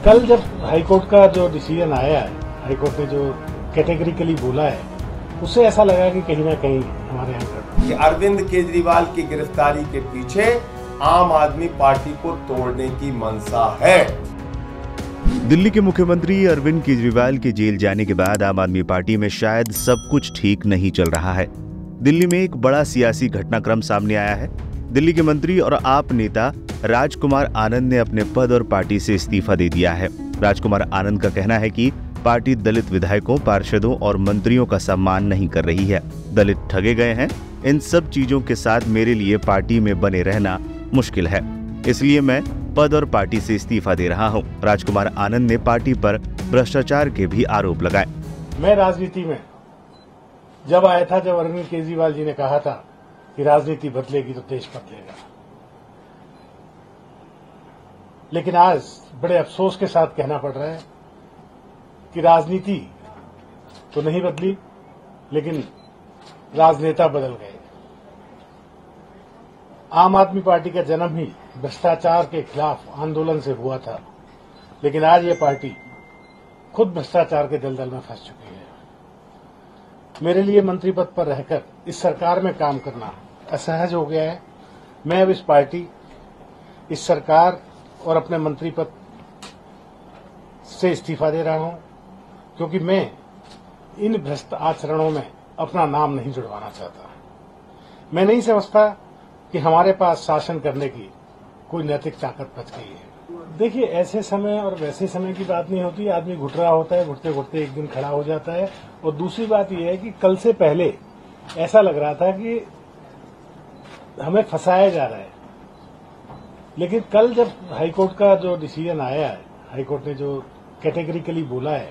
कल जब हाईकोर्ट का जो डिसीजन आया है, हाईकोर्ट ने जो कैटेगरिकली बोला है, उससे ऐसा लगा कि कहीं ना कहीं हमारे यहाँ कि अरविंद केजरीवाल की गिरफ्तारी के पीछे आम आदमी पार्टी को तोड़ने की मंशा है। दिल्ली के मुख्यमंत्री अरविंद केजरीवाल के जेल जाने के बाद आम आदमी पार्टी में शायद सब कुछ ठीक नहीं चल रहा है। दिल्ली में एक बड़ा सियासी घटनाक्रम सामने आया है। दिल्ली के मंत्री और आप नेता राजकुमार आनंद ने अपने पद और पार्टी से इस्तीफा दे दिया है। राजकुमार आनंद का कहना है कि पार्टी दलित विधायकों, पार्षदों और मंत्रियों का सम्मान नहीं कर रही है। दलित ठगे गए हैं। इन सब चीजों के साथ मेरे लिए पार्टी में बने रहना मुश्किल है, इसलिए मैं पद और पार्टी से इस्तीफा दे रहा हूं। राजकुमार आनंद ने पार्टी पर भ्रष्टाचार के भी आरोप लगाए। मैं राजनीति में जब आया था, जब अरविंद केजरीवाल जी ने कहा था कि राजनीति बदलेगी तो देश बदलेगा, लेकिन आज बड़े अफसोस के साथ कहना पड़ रहा है कि राजनीति तो नहीं बदली, लेकिन राजनेता बदल गए। आम आदमी पार्टी का जन्म ही भ्रष्टाचार के खिलाफ आंदोलन से हुआ था, लेकिन आज ये पार्टी खुद भ्रष्टाचार के दलदल में फंस चुकी है। मेरे लिए मंत्री पद पर रहकर इस सरकार में काम करना असहज हो गया है। मैं अब इस पार्टी, इस सरकार और अपने मंत्री पद से इस्तीफा दे रहा हूं, क्योंकि मैं इन भ्रष्ट आचरणों में अपना नाम नहीं जुड़वाना चाहता। मैं नहीं समझता कि हमारे पास शासन करने की कोई नैतिक ताकत बच गई है। देखिए, ऐसे समय और वैसे समय की बात नहीं होती। आदमी घुट रहा होता है, घुटते घुटते एक दिन खड़ा हो जाता है। और दूसरी बात यह है कि कल से पहले ऐसा लग रहा था कि हमें फंसाया जा रहा है, लेकिन कल जब हाईकोर्ट का जो डिसीजन आया है, हाईकोर्ट ने जो कैटेगरिकली बोला है,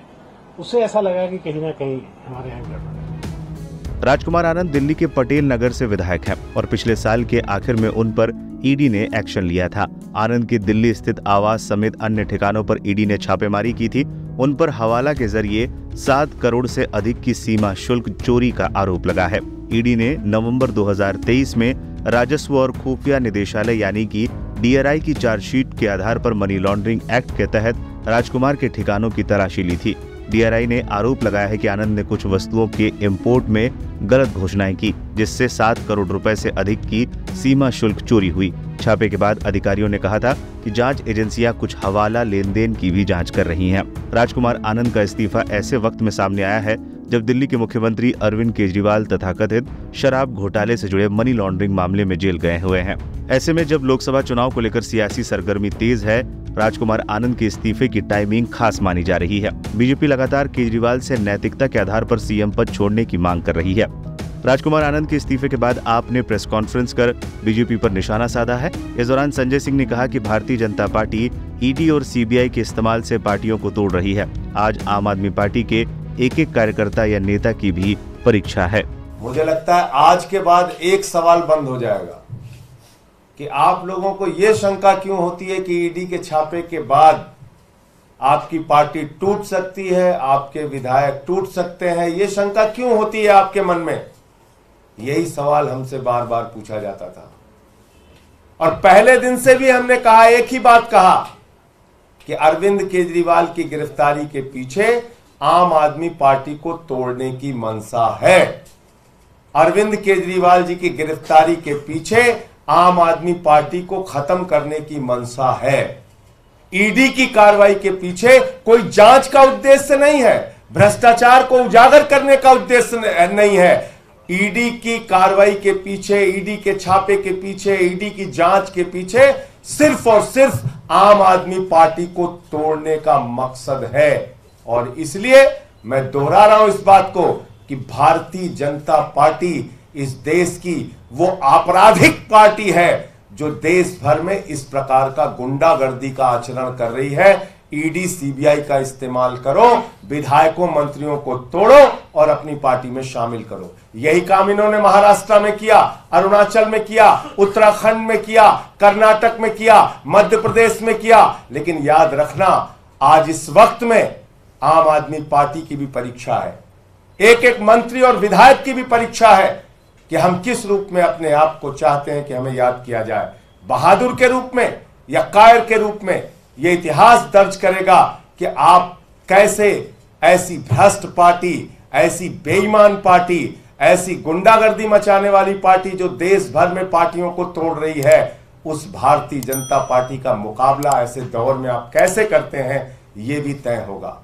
उससे ऐसा लगा कि कहीं ना कहीं हमारे यहाँ गड़बड़ है। राजकुमार आनंद दिल्ली के पटेल नगर से विधायक हैं और पिछले साल के आखिर में उन पर ईडी ने एक्शन लिया था। आनंद के दिल्ली स्थित आवास समेत अन्य ठिकानों पर ईडी ने छापेमारी की थी। उन पर हवाला के जरिए 7 करोड़ से अधिक की सीमा शुल्क चोरी का आरोप लगा है। ईडी ने नवंबर 2023 में राजस्व और खुफिया निदेशालय यानी कि डीआरआई की चार्जशीट के आधार पर मनी लॉन्ड्रिंग एक्ट के तहत राजकुमार के ठिकानों की तलाशी ली थी। डीआरआई ने आरोप लगाया है कि आनंद ने कुछ वस्तुओं के इंपोर्ट में गलत घोषणाएं की, जिससे 7 करोड़ रुपए से अधिक की सीमा शुल्क चोरी हुई। छापे के बाद अधिकारियों ने कहा था कि जांच एजेंसियां कुछ हवाला लेन देन की भी जांच कर रही हैं। राजकुमार आनंद का इस्तीफा ऐसे वक्त में सामने आया है जब दिल्ली के मुख्यमंत्री अरविंद केजरीवाल तथाकथित शराब घोटाले से जुड़े मनी लॉन्ड्रिंग मामले में जेल गए हुए हैं। ऐसे में जब लोकसभा चुनाव को लेकर सियासी सरगर्मी तेज है, राजकुमार आनंद के इस्तीफे की टाइमिंग खास मानी जा रही है। बीजेपी लगातार केजरीवाल से नैतिकता के आधार पर सीएम पद छोड़ने की मांग कर रही है। राजकुमार आनंद के इस्तीफे के बाद आपने प्रेस कॉन्फ्रेंस कर बीजेपी पर निशाना साधा है। इस दौरान संजय सिंह ने कहा कि भारतीय जनता पार्टी ईडी और सीबीआई के इस्तेमाल से पार्टियों को तोड़ रही है। आज आम आदमी पार्टी के एक-एक कार्यकर्ता या नेता की भी परीक्षा है। मुझे लगता है आज के बाद एक सवाल बंद हो जाएगा कि आप लोगों को यह शंका क्यों होती है कि ईडी के छापे के बाद आपकी पार्टी टूट सकती है, आपके विधायक टूट सकते हैं। यह शंका क्यों होती है आपके मन में? यही सवाल हमसे बार बार पूछा जाता था और पहले दिन से भी हमने कहा, एक ही बात कहा कि अरविंद केजरीवाल की गिरफ्तारी के पीछे आम आदमी पार्टी को तोड़ने की मंशा है। अरविंद केजरीवाल जी की गिरफ्तारी के पीछे आम आदमी पार्टी को खत्म करने की मंशा है। ईडी की कार्रवाई के पीछे कोई जांच का उद्देश्य नहीं है, भ्रष्टाचार को उजागर करने का उद्देश्य नहीं है। ईडी की कार्रवाई के पीछे, ईडी के छापे के पीछे, ईडी की जांच के पीछे सिर्फ और सिर्फ आम आदमी पार्टी को तोड़ने का मकसद है। और इसलिए मैं दोहरा रहा हूं इस बात को कि भारतीय जनता पार्टी इस देश की वो आपराधिक पार्टी है जो देश भर में इस प्रकार का गुंडागर्दी का आचरण कर रही है। ईडी सीबीआई का इस्तेमाल करो, विधायकों मंत्रियों को तोड़ो और अपनी पार्टी में शामिल करो। यही काम इन्होंने महाराष्ट्र में किया, अरुणाचल में किया, उत्तराखंड में किया, कर्नाटक में किया, मध्य प्रदेश में किया। लेकिन याद रखना, आज इस वक्त में आम आदमी पार्टी की भी परीक्षा है, एक एक मंत्री और विधायक की भी परीक्षा है कि हम किस रूप में अपने आप को चाहते हैं कि हमें याद किया जाए, बहादुर के रूप में या कायर के रूप में ये इतिहास दर्ज करेगा कि आप कैसे ऐसी भ्रष्ट पार्टी, ऐसी बेईमान पार्टी, ऐसी गुंडागर्दी मचाने वाली पार्टी जो देश भर में पार्टियों को तोड़ रही है, उस भारतीय जनता पार्टी का मुकाबला ऐसे दौर में आप कैसे करते हैं, ये भी तय होगा।